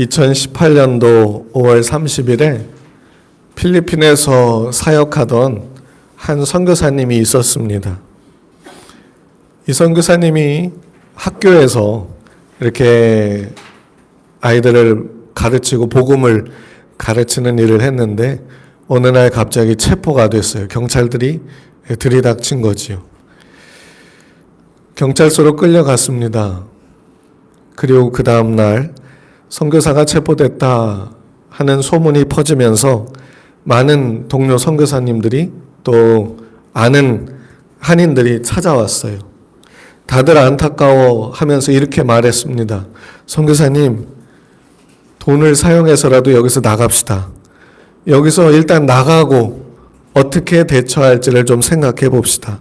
2018년도 5월 30일에 필리핀에서 사역하던 한 선교사님이 있었습니다. 이 선교사님이 학교에서 이렇게 아이들을 가르치고 복음을 가르치는 일을 했는데 어느 날 갑자기 체포가 됐어요. 경찰들이 들이닥친 거지요. 경찰서로 끌려갔습니다. 그리고 그 다음 날 선교사가 체포됐다 하는 소문이 퍼지면서 많은 동료 선교사님들이 또 아는 한인들이 찾아왔어요. 다들 안타까워하면서 이렇게 말했습니다. 선교사님, 돈을 사용해서라도 여기서 나갑시다. 여기서 일단 나가고 어떻게 대처할지를 좀 생각해 봅시다.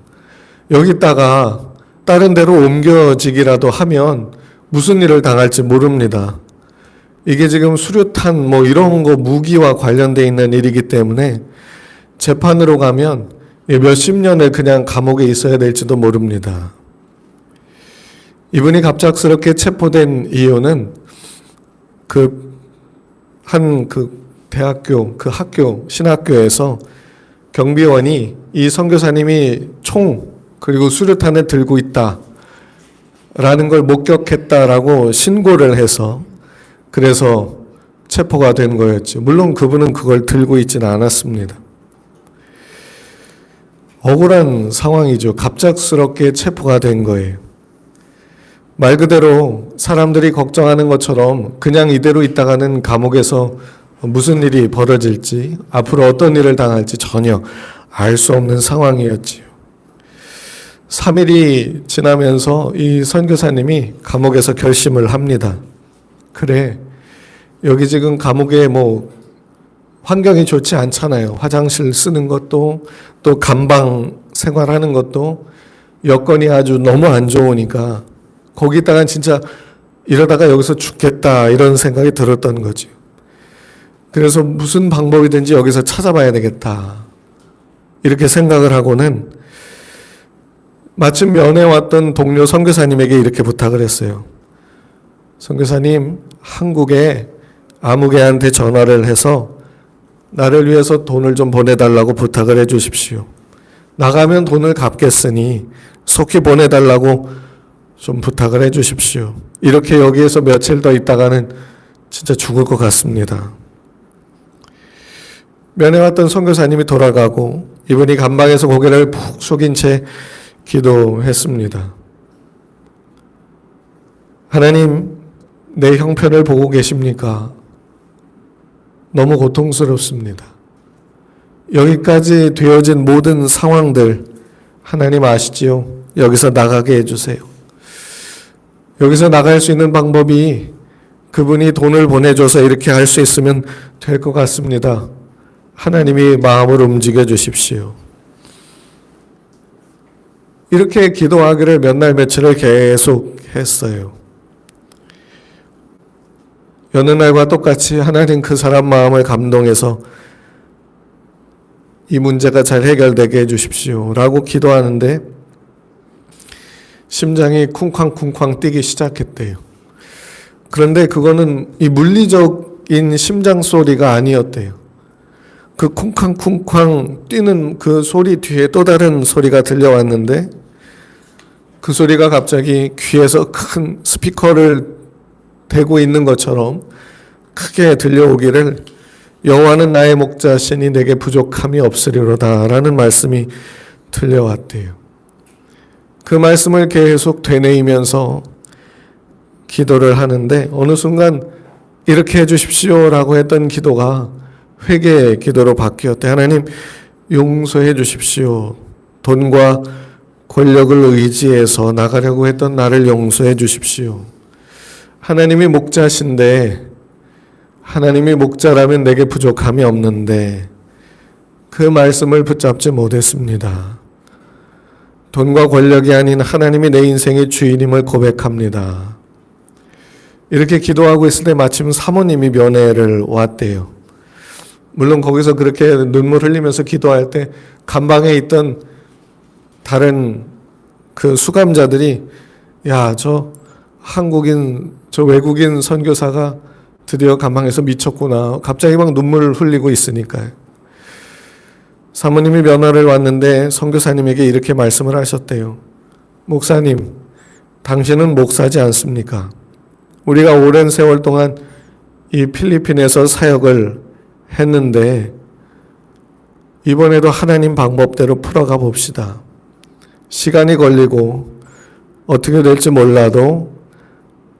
여기다가 다른 데로 옮겨지기라도 하면 무슨 일을 당할지 모릅니다. 이게 지금 수류탄 뭐 이런 거 무기와 관련돼 있는 일이기 때문에 재판으로 가면 몇십 년을 그냥 감옥에 있어야 될지도 모릅니다. 이분이 갑작스럽게 체포된 이유는 대학교, 그 학교, 신학교에서 경비원이 이 선교사님이 총 그리고 수류탄을 들고 있다라는 걸 목격했다라고 신고를 해서 그래서 체포가 된 거였죠. 물론 그분은 그걸 들고 있지는 않았습니다. 억울한 상황이죠. 갑작스럽게 체포가 된 거예요. 말 그대로 사람들이 걱정하는 것처럼 그냥 이대로 있다가는 감옥에서 무슨 일이 벌어질지, 앞으로 어떤 일을 당할지 전혀 알 수 없는 상황이었지요. 3일이 지나면서 이 선교사님이 감옥에서 결심을 합니다. 그래, 여기 지금 감옥에 뭐 환경이 좋지 않잖아요. 화장실 쓰는 것도 또 감방 생활하는 것도 여건이 아주 너무 안 좋으니까 거기다가 진짜 이러다가 여기서 죽겠다 이런 생각이 들었던 거죠. 그래서 무슨 방법이든지 여기서 찾아봐야 되겠다 이렇게 생각을 하고는 마침 면회 왔던 동료 선교사님에게 이렇게 부탁을 했어요. 선교사님, 한국에 아무개한테 전화를 해서 나를 위해서 돈을 좀 보내달라고 부탁을 해 주십시오. 나가면 돈을 갚겠으니 속히 보내달라고 좀 부탁을 해 주십시오. 이렇게 여기에서 며칠 더 있다가는 진짜 죽을 것 같습니다. 면회 왔던 선교사님이 돌아가고 이분이 감방에서 고개를 푹 숙인 채 기도했습니다. 하나님, 내 형편을 보고 계십니까? 너무 고통스럽습니다. 여기까지 되어진 모든 상황들 하나님 아시지요? 여기서 나가게 해주세요. 여기서 나갈 수 있는 방법이 그분이 돈을 보내줘서 이렇게 할 수 있으면 될 것 같습니다. 하나님이 마음을 움직여 주십시오. 이렇게 기도하기를 몇 날 며칠을 계속 했어요. 여느 날과 똑같이 하나님 그 사람 마음을 감동해서 이 문제가 잘 해결되게 해주십시오 라고 기도하는데 심장이 쿵쾅쿵쾅 뛰기 시작했대요. 그런데 그거는 이 물리적인 심장 소리가 아니었대요. 그 쿵쾅쿵쾅 뛰는 그 소리 뒤에 또 다른 소리가 들려왔는데 그 소리가 갑자기 귀에서 큰 스피커를 대고 있는 것처럼 크게 들려오기를 여호와는 나의 목자시니 내게 부족함이 없으리로다 라는 말씀이 들려왔대요. 그 말씀을 계속 되뇌이면서 기도를 하는데 어느 순간 이렇게 해주십시오 라고 했던 기도가 회개의 기도로 바뀌었대. 하나님, 용서해 주십시오. 돈과 권력을 의지해서 나가려고 했던 나를 용서해 주십시오. 하나님이 목자신데 하나님이 목자라면 내게 부족함이 없는데 그 말씀을 붙잡지 못했습니다. 돈과 권력이 아닌 하나님이 내 인생의 주인임을 고백합니다. 이렇게 기도하고 있을 때 마침 사모님이 면회를 왔대요. 물론 거기서 그렇게 눈물 흘리면서 기도할 때 감방에 있던 다른 그 수감자들이 야, 저 외국인 선교사가 드디어 감방에서 미쳤구나. 갑자기 막 눈물을 흘리고 있으니까요. 사모님이 면회를 왔는데 선교사님에게 이렇게 말씀을 하셨대요. 목사님, 당신은 목사지 않습니까? 우리가 오랜 세월 동안 이 필리핀에서 사역을 했는데 이번에도 하나님 방법대로 풀어가 봅시다. 시간이 걸리고 어떻게 될지 몰라도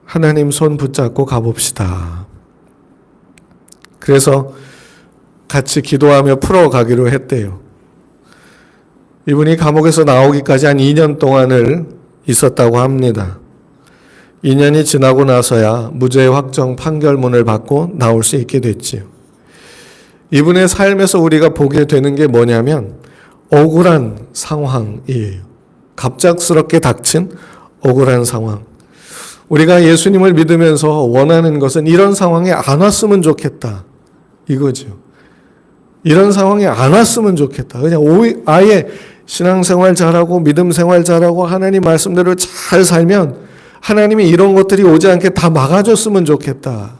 하나님 손 붙잡고 가봅시다. 그래서 같이 기도하며 풀어가기로 했대요. 이분이 감옥에서 나오기까지 한 2년 동안을 있었다고 합니다. 2년이 지나고 나서야 무죄 확정 판결문을 받고 나올 수 있게 됐지요. 이분의 삶에서 우리가 보게 되는 게 뭐냐면 억울한 상황이에요. 갑작스럽게 닥친 억울한 상황. 우리가 예수님을 믿으면서 원하는 것은 이런 상황에 안 왔으면 좋겠다. 이거죠. 이런 상황에 안 왔으면 좋겠다. 그냥 아예 신앙생활 잘하고 믿음 생활 잘하고 하나님 말씀대로 잘 살면 하나님이 이런 것들이 오지 않게 다 막아줬으면 좋겠다.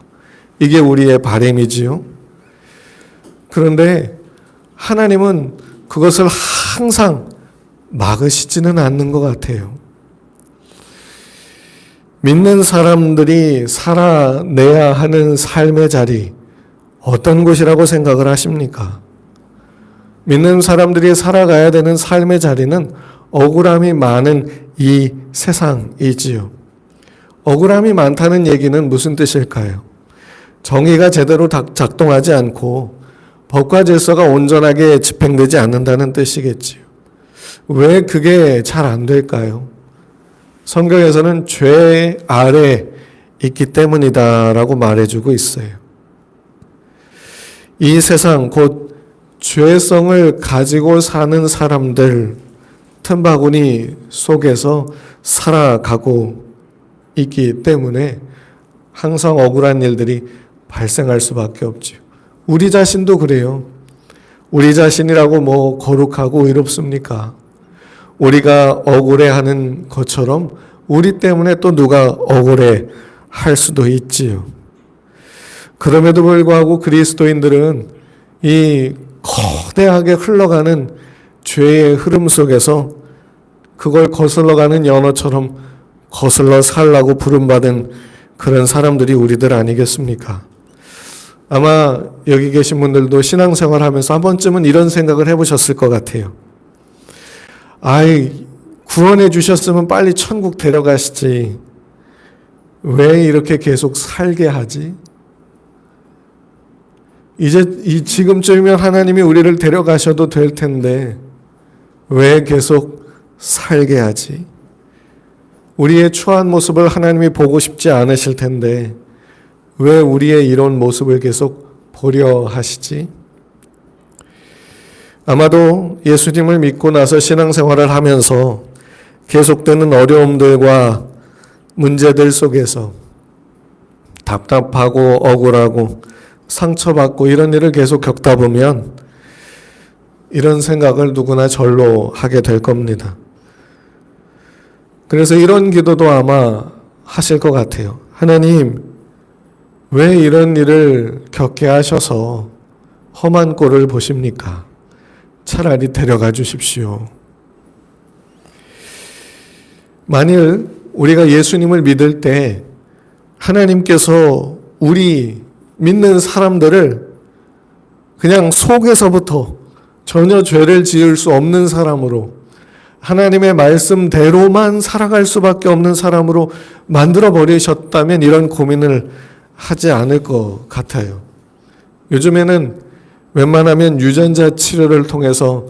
이게 우리의 바람이지요. 그런데 하나님은 그것을 항상 막으시지는 않는 것 같아요. 믿는 사람들이 살아내야 하는 삶의 자리, 어떤 곳이라고 생각을 하십니까? 믿는 사람들이 살아가야 되는 삶의 자리는 억울함이 많은 이 세상이지요. 억울함이 많다는 얘기는 무슨 뜻일까요? 정의가 제대로 작동하지 않고 법과 질서가 온전하게 집행되지 않는다는 뜻이겠지요. 왜 그게 잘 안 될까요? 성경에서는 죄 아래 있기 때문이다라고 말해주고 있어요. 이 세상 곧 죄성을 가지고 사는 사람들 틈바구니 속에서 살아가고 있기 때문에 항상 억울한 일들이 발생할 수밖에 없지요. 우리 자신도 그래요. 우리 자신이라고 뭐 거룩하고 의롭습니까? 우리가 억울해하는 것처럼 우리 때문에 또 누가 억울해 할 수도 있지요. 그럼에도 불구하고 그리스도인들은 이 거대하게 흘러가는 죄의 흐름 속에서 그걸 거슬러가는 연어처럼 거슬러 살라고 부름받은 그런 사람들이 우리들 아니겠습니까? 아마 여기 계신 분들도 신앙생활 하면서 한 번쯤은 이런 생각을 해보셨을 것 같아요. 아이, 구원해 주셨으면 빨리 천국 데려가시지. 왜 이렇게 계속 살게 하지? 이제 지금쯤이면 하나님이 우리를 데려가셔도 될 텐데 왜 계속 살게 하지? 우리의 추한 모습을 하나님이 보고 싶지 않으실 텐데 왜 우리의 이런 모습을 계속 보려 하시지? 아마도 예수님을 믿고 나서 신앙생활을 하면서 계속되는 어려움들과 문제들 속에서 답답하고 억울하고 상처받고 이런 일을 계속 겪다 보면 이런 생각을 누구나 절로 하게 될 겁니다. 그래서 이런 기도도 아마 하실 것 같아요. 하나님, 왜 이런 일을 겪게 하셔서 험한 꼴을 보십니까? 차라리 데려가 주십시오. 만일 우리가 예수님을 믿을 때 하나님께서 우리 믿는 사람들을 그냥 속에서부터 전혀 죄를 지을 수 없는 사람으로 하나님의 말씀대로만 살아갈 수밖에 없는 사람으로 만들어 버리셨다면 이런 고민을 하지 않을 것 같아요. 요즘에는 웬만하면 유전자 치료를 통해서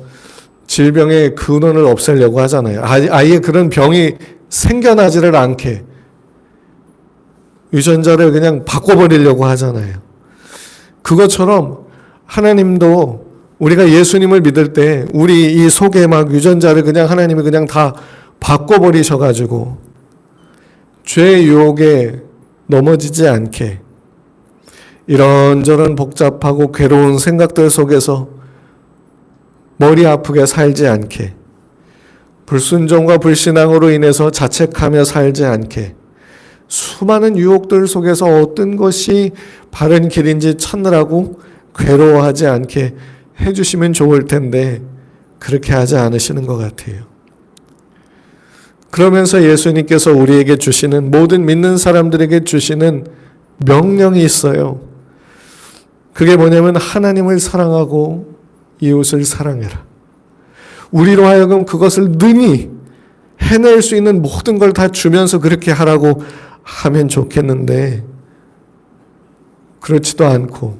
질병의 근원을 없애려고 하잖아요. 아예 그런 병이 생겨나지를 않게 유전자를 그냥 바꿔버리려고 하잖아요. 그것처럼 하나님도 우리가 예수님을 믿을 때 우리 이 속에 막 유전자를 그냥 하나님이 그냥 다 바꿔버리셔가지고 죄의 유혹에 넘어지지 않게 이런저런 복잡하고 괴로운 생각들 속에서 머리 아프게 살지 않게 불순종과 불신앙으로 인해서 자책하며 살지 않게 수많은 유혹들 속에서 어떤 것이 바른 길인지 찾느라고 괴로워하지 않게 해주시면 좋을 텐데 그렇게 하지 않으시는 것 같아요. 그러면서 예수님께서 우리에게 주시는, 모든 믿는 사람들에게 주시는 명령이 있어요. 그게 뭐냐면 하나님을 사랑하고 이웃을 사랑해라. 우리로 하여금 그것을 능히 해낼 수 있는 모든 걸 다 주면서 그렇게 하라고 하면 좋겠는데 그렇지도 않고,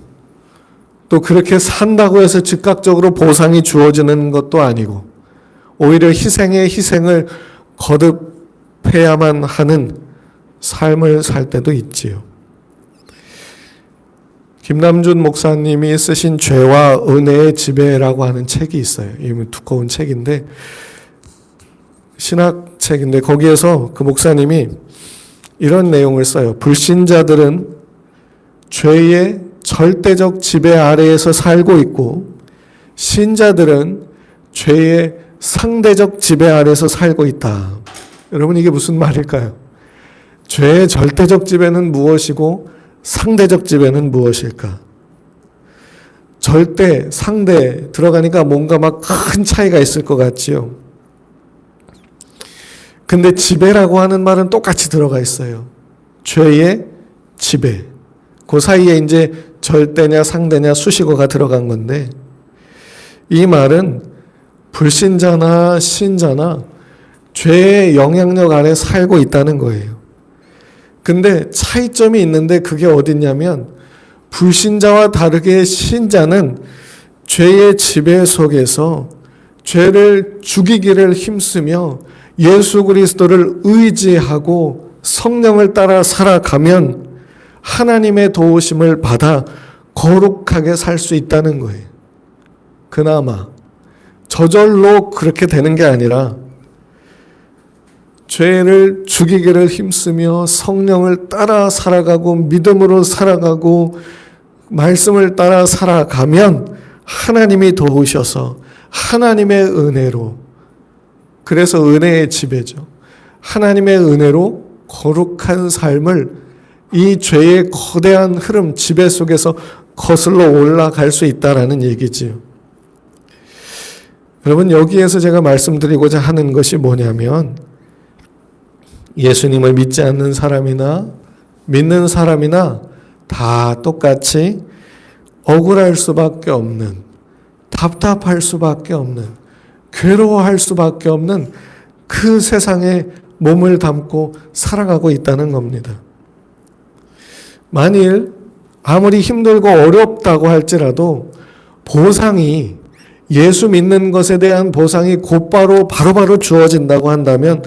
또 그렇게 산다고 해서 즉각적으로 보상이 주어지는 것도 아니고 오히려 희생의 희생을 거듭해야만 하는 삶을 살 때도 있지요. 김남준 목사님이 쓰신 죄와 은혜의 지배라고 하는 책이 있어요. 이 두꺼운 책인데, 신학책인데, 거기에서 그 목사님이 이런 내용을 써요. 불신자들은 죄의 절대적 지배 아래에서 살고 있고 신자들은 죄의 상대적 지배 아래에서 살고 있다. 여러분, 이게 무슨 말일까요? 죄의 절대적 지배는 무엇이고 상대적 지배는 무엇일까? 절대, 상대 들어가니까 뭔가 막 큰 차이가 있을 것 같지요. 근데 지배라고 하는 말은 똑같이 들어가 있어요. 죄의 지배. 그 사이에 이제 절대냐 상대냐 수식어가 들어간 건데, 이 말은 불신자나 신자나 죄의 영향력 아래 살고 있다는 거예요. 근데 차이점이 있는데 그게 어딨냐면, 불신자와 다르게 신자는 죄의 지배 속에서 죄를 죽이기를 힘쓰며 예수 그리스도를 의지하고 성령을 따라 살아가면 하나님의 도우심을 받아 거룩하게 살 수 있다는 거예요. 그나마 저절로 그렇게 되는 게 아니라 죄를 죽이기를 힘쓰며 성령을 따라 살아가고 믿음으로 살아가고 말씀을 따라 살아가면 하나님이 도우셔서 하나님의 은혜로, 그래서 은혜의 지배죠. 하나님의 은혜로 거룩한 삶을 이 죄의 거대한 흐름, 지배 속에서 거슬러 올라갈 수 있다라는 얘기지요. 여러분, 여기에서 제가 말씀드리고자 하는 것이 뭐냐면, 예수님을 믿지 않는 사람이나 믿는 사람이나 다 똑같이 억울할 수밖에 없는, 답답할 수밖에 없는, 괴로워할 수밖에 없는 그 세상에 몸을 담고 살아가고 있다는 겁니다. 만일 아무리 힘들고 어렵다고 할지라도 보상이, 예수 믿는 것에 대한 보상이 곧바로 바로바로 주어진다고 한다면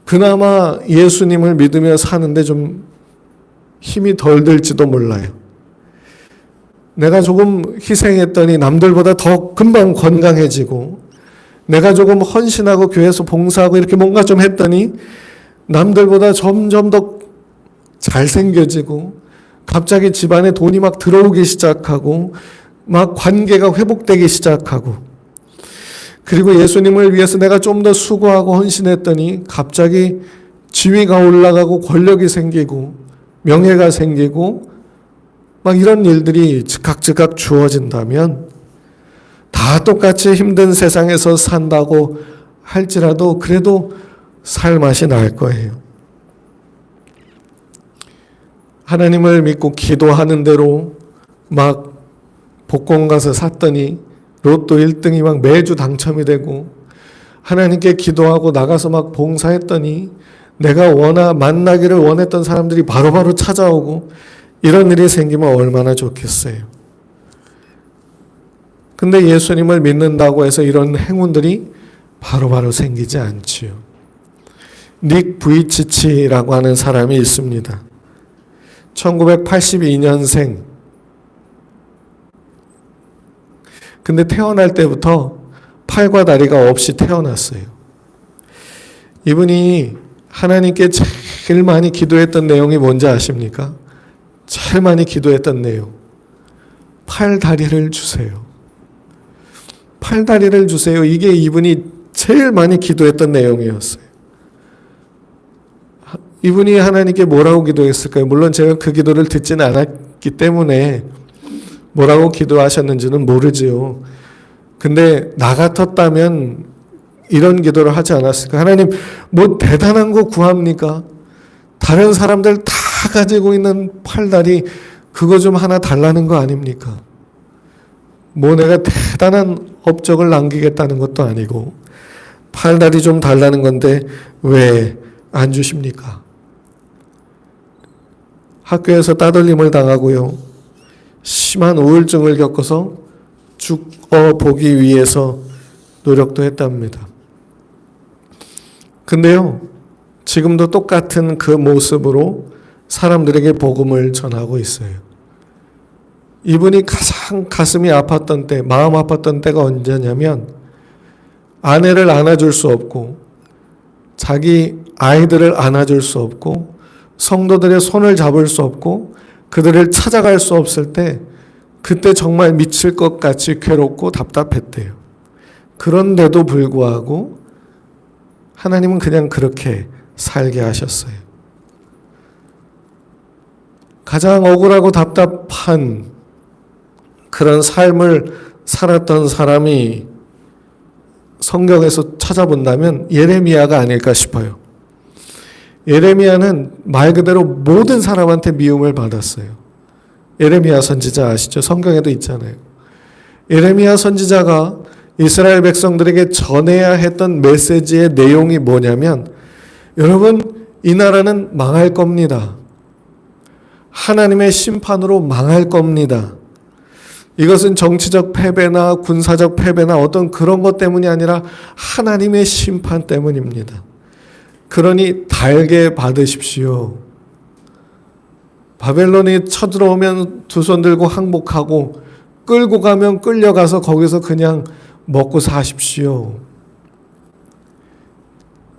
그나마 예수님을 믿으며 사는데 좀 힘이 덜 들지도 몰라요. 내가 조금 희생했더니 남들보다 더 금방 건강해지고, 내가 조금 헌신하고 교회에서 봉사하고 이렇게 뭔가 좀 했더니 남들보다 점점 더 잘생겨지고, 갑자기 집안에 돈이 막 들어오기 시작하고, 막 관계가 회복되기 시작하고, 그리고 예수님을 위해서 내가 좀 더 수고하고 헌신했더니 갑자기 지위가 올라가고 권력이 생기고 명예가 생기고 막 이런 일들이 즉각 주어진다면, 다 똑같이 힘든 세상에서 산다고 할지라도 그래도 살 맛이 날 거예요. 하나님을 믿고 기도하는 대로 막 복권 가서 샀더니 로또 1등이 막 매주 당첨이 되고, 하나님께 기도하고 나가서 막 봉사했더니 내가 만나기를 원했던 사람들이 바로바로 찾아오고, 이런 일이 생기면 얼마나 좋겠어요. 근데 예수님을 믿는다고 해서 이런 행운들이 바로바로 생기지 않지요. 닉 부이치치라고 하는 사람이 있습니다. 1982년생. 근데 태어날 때부터 팔과 다리가 없이 태어났어요. 이분이 하나님께 제일 많이 기도했던 내용이 뭔지 아십니까? 제일 많이 기도했던 내용. 팔, 다리를 주세요. 팔, 다리를 주세요. 이게 이분이 제일 많이 기도했던 내용이었어요. 이분이 하나님께 뭐라고 기도했을까요? 물론 제가 그 기도를 듣지는 않았기 때문에 뭐라고 기도하셨는지는 모르지요. 근데 나 같았다면 이런 기도를 하지 않았을까? 하나님, 뭐 대단한 거 구합니까? 다른 사람들 다 가지고 있는 팔다리 그거 좀 하나 달라는 거 아닙니까? 뭐 내가 대단한 업적을 남기겠다는 것도 아니고 팔다리 좀 달라는 건데 왜 안 주십니까? 학교에서 따돌림을 당하고요. 심한 우울증을 겪어서 죽어보기 위해서 노력도 했답니다. 근데요, 지금도 똑같은 그 모습으로 사람들에게 복음을 전하고 있어요. 이분이 가장 가슴이 아팠던 때, 마음 아팠던 때가 언제냐면 아내를 안아줄 수 없고 자기 아이들을 안아줄 수 없고 성도들의 손을 잡을 수 없고 그들을 찾아갈 수 없을 때 그때 정말 미칠 것 같이 괴롭고 답답했대요. 그런데도 불구하고 하나님은 그냥 그렇게 살게 하셨어요. 가장 억울하고 답답한 그런 삶을 살았던 사람이 성경에서 찾아본다면 예레미야가 아닐까 싶어요. 예레미야는 말 그대로 모든 사람한테 미움을 받았어요. 예레미야 선지자 아시죠? 성경에도 있잖아요. 예레미야 선지자가 이스라엘 백성들에게 전해야 했던 메시지의 내용이 뭐냐면, 여러분, 이 나라는 망할 겁니다. 하나님의 심판으로 망할 겁니다. 이것은 정치적 패배나 군사적 패배나 어떤 그런 것 때문이 아니라 하나님의 심판 때문입니다. 그러니 달게 받으십시오. 바벨론이 쳐들어오면 두 손 들고 항복하고 끌고 가면 끌려가서 거기서 그냥 먹고 사십시오.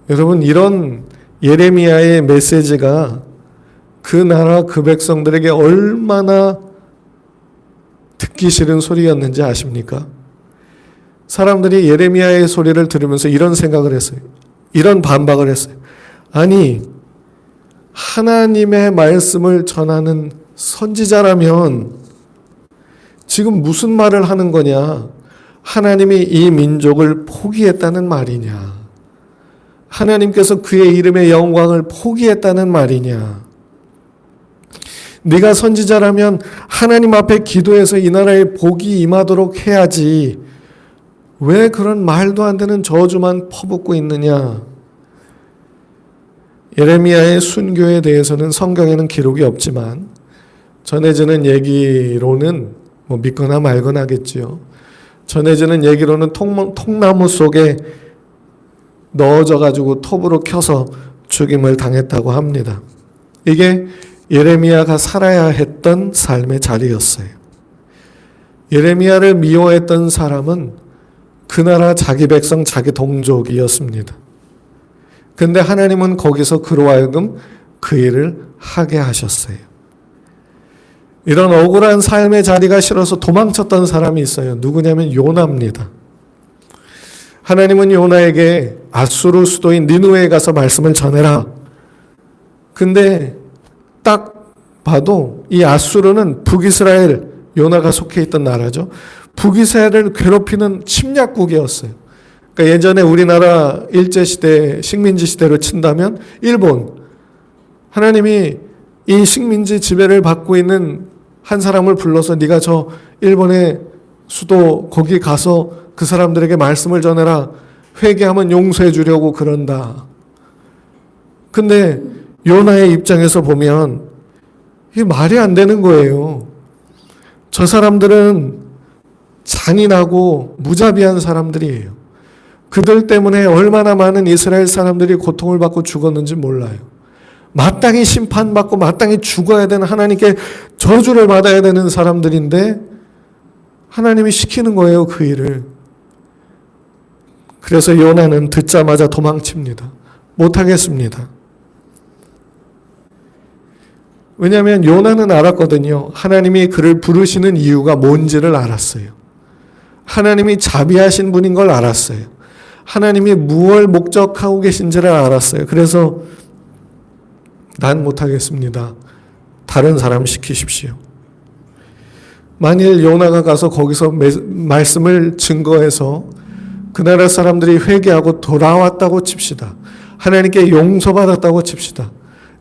여러분, 이런 예레미야의 메시지가 그 나라 그 백성들에게 얼마나 듣기 싫은 소리였는지 아십니까? 사람들이 예레미야의 소리를 들으면서 이런 생각을 했어요. 이런 반박을 했어요. 아니, 하나님의 말씀을 전하는 선지자라면 지금 무슨 말을 하는 거냐? 하나님이 이 민족을 포기했다는 말이냐? 하나님께서 그의 이름의 영광을 포기했다는 말이냐? 네가 선지자라면 하나님 앞에 기도해서 이 나라에 복이 임하도록 해야지. 왜 그런 말도 안 되는 저주만 퍼붓고 있느냐? 예레미야의 순교에 대해서는 성경에는 기록이 없지만 전해지는 얘기로는 뭐 믿거나 말거나 하겠지요. 전해지는 얘기로는 통나무 속에 넣어져 가지고 톱으로 켜서 죽임을 당했다고 합니다. 이게 예레미야가 살아야 했던 삶의 자리였어요. 예레미야를 미워했던 사람은 그 나라 자기 백성, 자기 동족이었습니다. 근데 하나님은 거기서 그로 하여금 그 일을 하게 하셨어요. 이런 억울한 삶의 자리가 싫어서 도망쳤던 사람이 있어요. 누구냐면 요나입니다. 하나님은 요나에게 아수르 수도인 니느웨에 가서 말씀을 전해라. 근데 딱 봐도 이 아수르는 북이스라엘, 요나가 속해 있던 나라죠. 북이스라엘을 괴롭히는 침략국이었어요. 그러니까 예전에 우리나라 일제시대, 식민지 시대로 친다면 일본, 하나님이 이 식민지 지배를 받고 있는 한 사람을 불러서 네가 저 일본의 수도 거기 가서 그 사람들에게 말씀을 전해라. 회개하면 용서해 주려고 그런다. 근데 요나의 입장에서 보면 이게 말이 안 되는 거예요. 저 사람들은 잔인하고 무자비한 사람들이에요. 그들 때문에 얼마나 많은 이스라엘 사람들이 고통을 받고 죽었는지 몰라요. 마땅히 심판받고 마땅히 죽어야 되는, 하나님께 저주를 받아야 되는 사람들인데 하나님이 시키는 거예요, 그 일을. 그래서 요나는 듣자마자 도망칩니다. 못하겠습니다. 왜냐하면 요나는 알았거든요. 하나님이 그를 부르시는 이유가 뭔지를 알았어요. 하나님이 자비하신 분인 걸 알았어요. 하나님이 무엇을 목적하고 계신지를 알았어요. 그래서 난 못하겠습니다. 다른 사람 시키십시오. 만일 요나가 가서 거기서 말씀을 증거해서 그 나라 사람들이 회개하고 돌아왔다고 칩시다. 하나님께 용서받았다고 칩시다.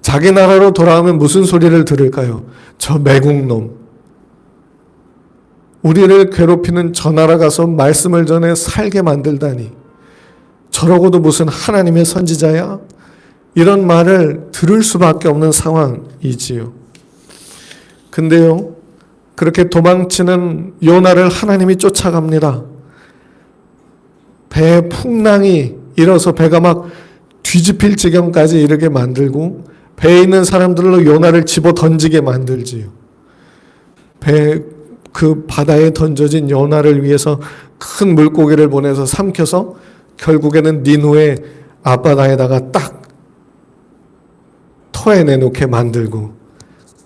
자기 나라로 돌아오면 무슨 소리를 들을까요? 저 매국놈. 우리를 괴롭히는 저 나라 가서 말씀을 전해 살게 만들다니. 저러고도 무슨 하나님의 선지자야? 이런 말을 들을 수밖에 없는 상황이지요. 근데요, 그렇게 도망치는 요나를 하나님이 쫓아갑니다. 배에 풍랑이 일어서 배가 막 뒤집힐 지경까지 이르게 만들고 배에 있는 사람들로 요나를 집어 던지게 만들지요. 그 바다에 던져진 요나를 위해서 큰 물고기를 보내서 삼켜서 결국에는 니누의 앞바다에다가 딱 토해내놓게 만들고,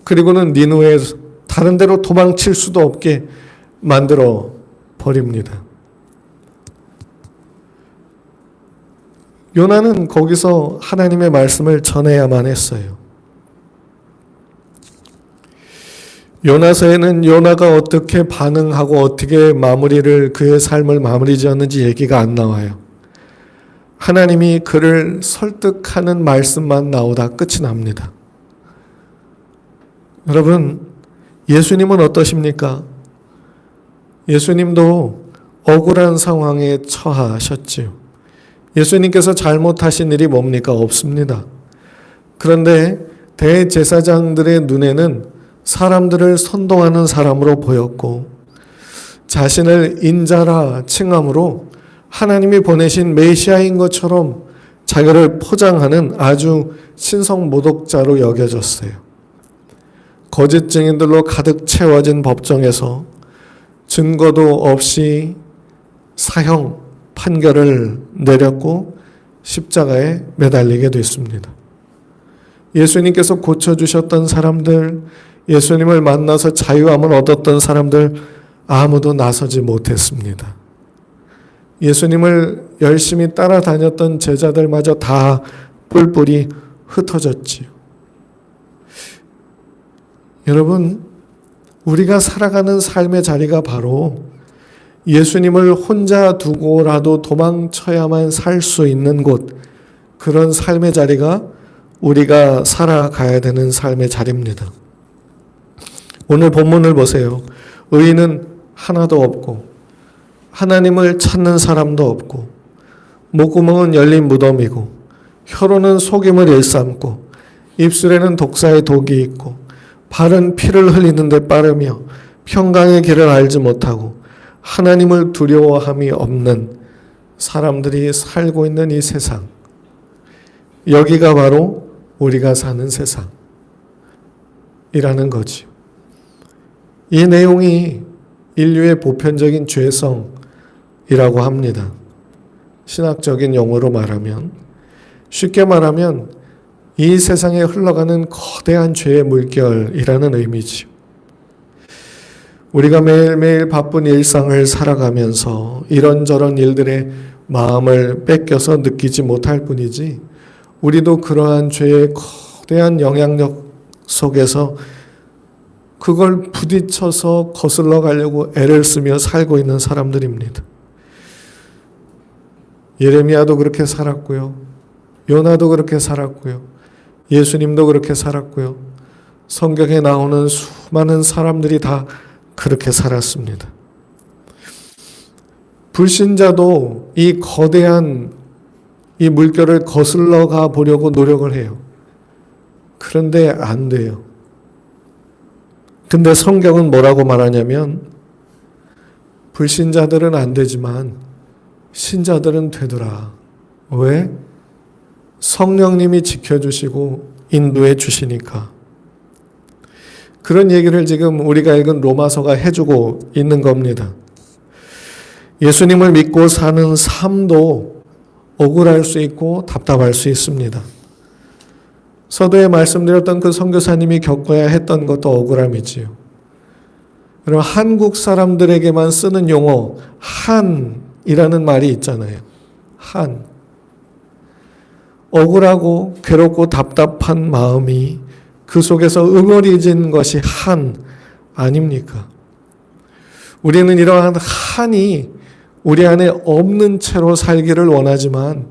그리고는 니누에 다른 데로 도망칠 수도 없게 만들어 버립니다. 요나는 거기서 하나님의 말씀을 전해야만 했어요. 요나서에는 요나가 어떻게 반응하고 어떻게 그의 삶을 마무리 지었는지 얘기가 안 나와요. 하나님이 그를 설득하는 말씀만 나오다 끝이 납니다. 여러분, 예수님은 어떠십니까? 예수님도 억울한 상황에 처하셨지요. 예수님께서 잘못하신 일이 뭡니까? 없습니다. 그런데 대제사장들의 눈에는 사람들을 선동하는 사람으로 보였고, 자신을 인자라 칭함으로 하나님이 보내신 메시아인 것처럼 자기를 포장하는 아주 신성모독자로 여겨졌어요. 거짓 증인들로 가득 채워진 법정에서 증거도 없이 사형 판결을 내렸고 십자가에 매달리게 됐습니다. 예수님께서 고쳐주셨던 사람들, 예수님을 만나서 자유함을 얻었던 사람들 아무도 나서지 못했습니다. 예수님을 열심히 따라다녔던 제자들마저 다 뿔뿔이 흩어졌지요. 여러분, 우리가 살아가는 삶의 자리가 바로 예수님을 혼자 두고라도 도망쳐야만 살 수 있는 곳, 그런 삶의 자리가 우리가 살아가야 되는 삶의 자리입니다. 오늘 본문을 보세요. 의인은 하나도 없고 하나님을 찾는 사람도 없고 목구멍은 열린 무덤이고 혀로는 속임을 일삼고 입술에는 독사의 독이 있고 발은 피를 흘리는 데 빠르며 평강의 길을 알지 못하고 하나님을 두려워함이 없는 사람들이 살고 있는 이 세상, 여기가 바로 우리가 사는 세상이라는 거지. 이 내용이 인류의 보편적인 죄성이라고 합니다. 신학적인 용어로 말하면, 쉽게 말하면 이 세상에 흘러가는 거대한 죄의 물결이라는 의미지. 우리가 매일매일 바쁜 일상을 살아가면서 이런저런 일들의 마음을 뺏겨서 느끼지 못할 뿐이지, 우리도 그러한 죄의 거대한 영향력 속에서 그걸 부딪혀서 거슬러 가려고 애를 쓰며 살고 있는 사람들입니다. 예레미야도 그렇게 살았고요. 요나도 그렇게 살았고요. 예수님도 그렇게 살았고요. 성경에 나오는 수많은 사람들이 다 그렇게 살았습니다. 불신자도 이 거대한 이 물결을 거슬러 가 보려고 노력을 해요. 그런데 안 돼요. 근데 성경은 뭐라고 말하냐면, 불신자들은 안 되지만 신자들은 되더라. 왜? 성령님이 지켜주시고 인도해 주시니까. 그런 얘기를 지금 우리가 읽은 로마서가 해주고 있는 겁니다. 예수님을 믿고 사는 삶도 억울할 수 있고 답답할 수 있습니다. 서두에 말씀드렸던 그 선교사님이 겪어야 했던 것도 억울함이지요. 여러분, 한국 사람들에게만 쓰는 용어 한이라는 말이 있잖아요. 한. 억울하고 괴롭고 답답한 마음이 그 속에서 응어리진 것이 한 아닙니까? 우리는 이러한 한이 우리 안에 없는 채로 살기를 원하지만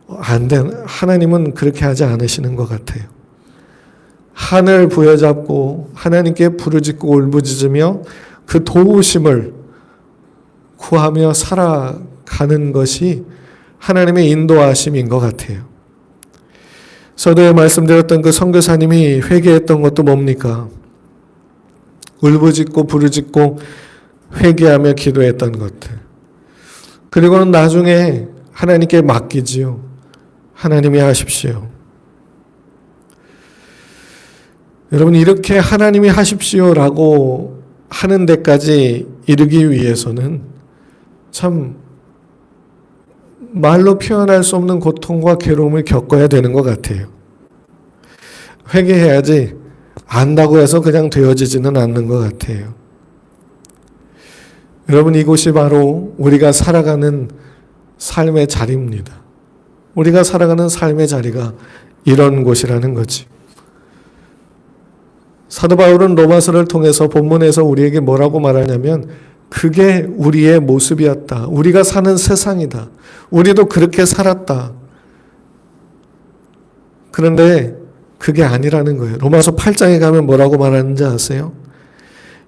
하나님은 그렇게 하지 않으시는 것 같아요. 한을 부여잡고 하나님께 부르짖고 울부짖으며 그 도우심을 구하며 살아가는 것이 하나님의 인도하심인 것 같아요. 서두에 말씀드렸던 그 선교사님이 회개했던 것도 뭡니까? 울부짖고 부르짖고 회개하며 기도했던 것들. 그리고는 나중에 하나님께 맡기지요. 하나님이 하십시오. 여러분, 이렇게 하나님이 하십시오라고 하는 데까지 이르기 위해서는 참 말로 표현할 수 없는 고통과 괴로움을 겪어야 되는 것 같아요. 회개해야지 안다고 해서 그냥 되어지지는 않는 것 같아요. 여러분, 이곳이 바로 우리가 살아가는 삶의 자리입니다. 우리가 살아가는 삶의 자리가 이런 곳이라는 거지. 사도 바울은 로마서를 통해서 본문에서 우리에게 뭐라고 말하냐면 그게 우리의 모습이었다. 우리가 사는 세상이다. 우리도 그렇게 살았다. 그런데 그게 아니라는 거예요. 로마서 8장에 가면 뭐라고 말하는지 아세요?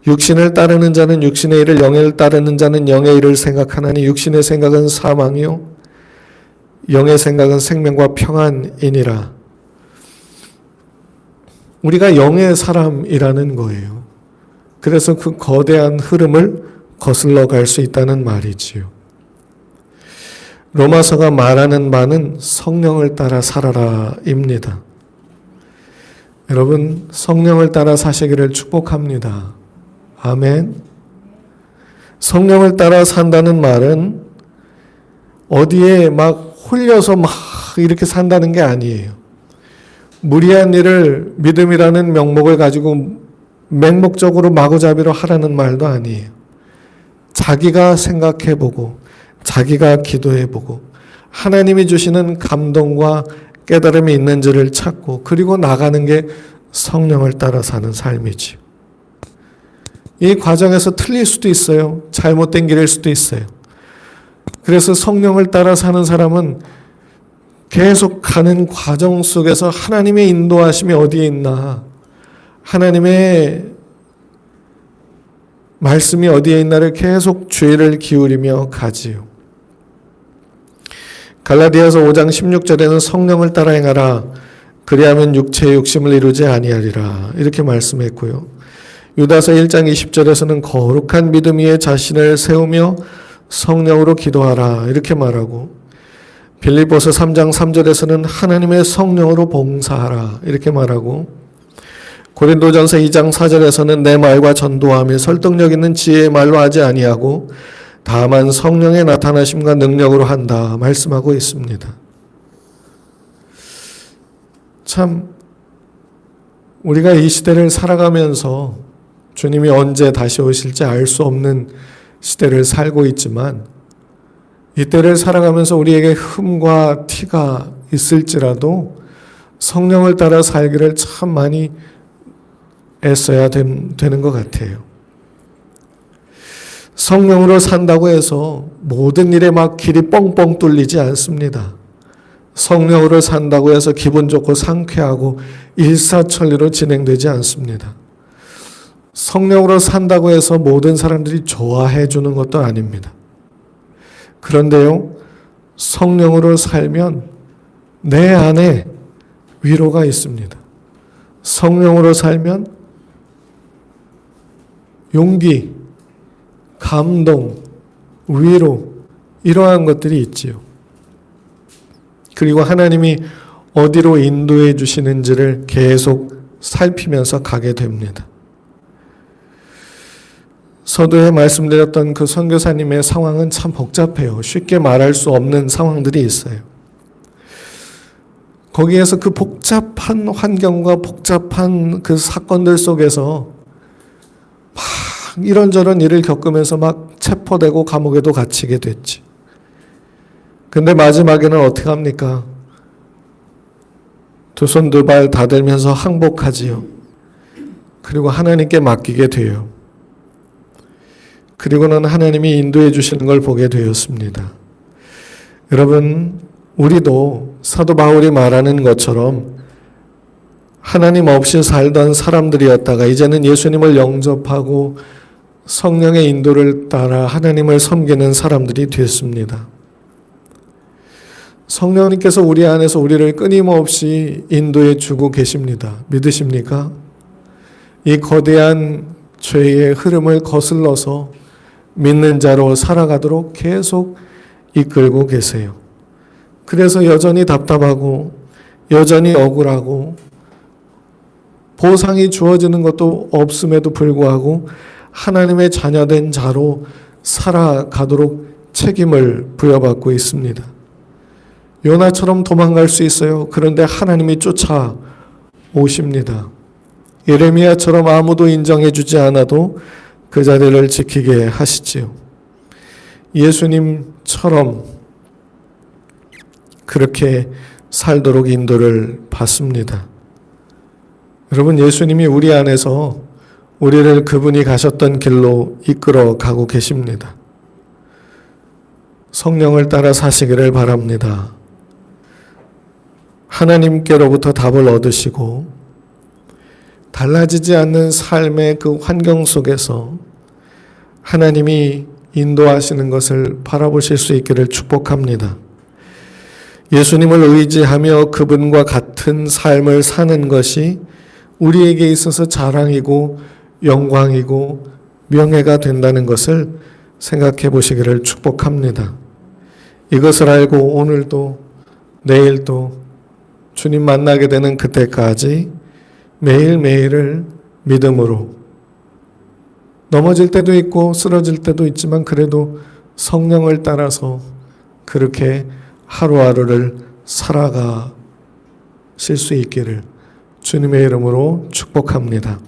육신을 따르는 자는 육신의 일을, 영을 따르는 자는 영의 일을 생각하나니 육신의 생각은 사망이요 영의 생각은 생명과 평안이니라. 우리가 영의 사람이라는 거예요. 그래서 그 거대한 흐름을 거슬러 갈 수 있다는 말이지요. 로마서가 말하는 바는 성령을 따라 살아라입니다. 여러분, 성령을 따라 사시기를 축복합니다. 아멘. 성령을 따라 산다는 말은 어디에 막 홀려서 막 이렇게 산다는 게 아니에요. 무리한 일을 믿음이라는 명목을 가지고 맹목적으로 마구잡이로 하라는 말도 아니에요. 자기가 생각해보고 자기가 기도해보고 하나님이 주시는 감동과 깨달음이 있는지를 찾고 그리고 나가는 게 성령을 따라 사는 삶이지요. 이 과정에서 틀릴 수도 있어요. 잘못된 길일 수도 있어요. 그래서 성령을 따라 사는 사람은 계속 가는 과정 속에서 하나님의 인도하심이 어디에 있나, 하나님의 말씀이 어디에 있나를 계속 주의를 기울이며 가지요. 갈라디아서 5장 16절에는 성령을 따라 행하라. 그리하면 육체의 욕심을 이루지 아니하리라. 이렇게 말씀했고요. 유다서 1장 20절에서는 거룩한 믿음 위에 자신을 세우며 성령으로 기도하라. 이렇게 말하고 빌립보서 3장 3절에서는 하나님의 성령으로 봉사하라. 이렇게 말하고 고린도전서 2장 4절에서는 내 말과 전도하며 설득력 있는 지혜의 말로 하지 아니하고 다만 성령의 나타나심과 능력으로 한다 말씀하고 있습니다. 참 우리가 이 시대를 살아가면서 주님이 언제 다시 오실지 알 수 없는 시대를 살고 있지만 이때를 살아가면서 우리에게 흠과 티가 있을지라도 성령을 따라 살기를 참 많이 애써야 되는 것 같아요. 성령으로 산다고 해서 모든 일에 막 길이 뻥뻥 뚫리지 않습니다. 성령으로 산다고 해서 기분 좋고 상쾌하고 일사천리로 진행되지 않습니다. 성령으로 산다고 해서 모든 사람들이 좋아해 주는 것도 아닙니다. 그런데요, 성령으로 살면 내 안에 위로가 있습니다. 성령으로 살면 용기, 감동, 위로 이러한 것들이 있지요. 그리고 하나님이 어디로 인도해 주시는지를 계속 살피면서 가게 됩니다. 서두에 말씀드렸던 그 선교사님의 상황은 참 복잡해요. 쉽게 말할 수 없는 상황들이 있어요. 거기에서 그 복잡한 환경과 복잡한 그 사건들 속에서 막 이런저런 일을 겪으면서 막 체포되고 감옥에도 갇히게 됐지. 근데 마지막에는 어떻게 합니까? 두 손 두 발 다 들면서 항복하지요. 그리고 하나님께 맡기게 돼요. 그리고는 하나님이 인도해 주시는 걸 보게 되었습니다. 여러분, 우리도 사도 바울이 말하는 것처럼 하나님 없이 살던 사람들이었다가 이제는 예수님을 영접하고 성령의 인도를 따라 하나님을 섬기는 사람들이 됐습니다. 성령님께서 우리 안에서 우리를 끊임없이 인도해 주고 계십니다. 믿으십니까? 이 거대한 죄의 흐름을 거슬러서 믿는 자로 살아가도록 계속 이끌고 계세요. 그래서 여전히 답답하고 여전히 억울하고 보상이 주어지는 것도 없음에도 불구하고 하나님의 자녀된 자로 살아가도록 책임을 부여받고 있습니다. 요나처럼 도망갈 수 있어요. 그런데 하나님이 쫓아오십니다. 예레미야처럼 아무도 인정해 주지 않아도 그 자리를 지키게 하시지요. 예수님처럼 그렇게 살도록 인도를 받습니다. 여러분, 예수님이 우리 안에서 우리를 그분이 가셨던 길로 이끌어 가고 계십니다. 성령을 따라 사시기를 바랍니다. 하나님께로부터 답을 얻으시고 달라지지 않는 삶의 그 환경 속에서 하나님이 인도하시는 것을 바라보실 수 있기를 축복합니다. 예수님을 의지하며 그분과 같은 삶을 사는 것이 우리에게 있어서 자랑이고 영광이고 명예가 된다는 것을 생각해 보시기를 축복합니다. 이것을 알고 오늘도 내일도 주님 만나게 되는 그때까지 매일매일을 믿음으로 넘어질 때도 있고 쓰러질 때도 있지만 그래도 성령을 따라서 그렇게 하루하루를 살아가실 수 있기를 주님의 이름으로 축복합니다.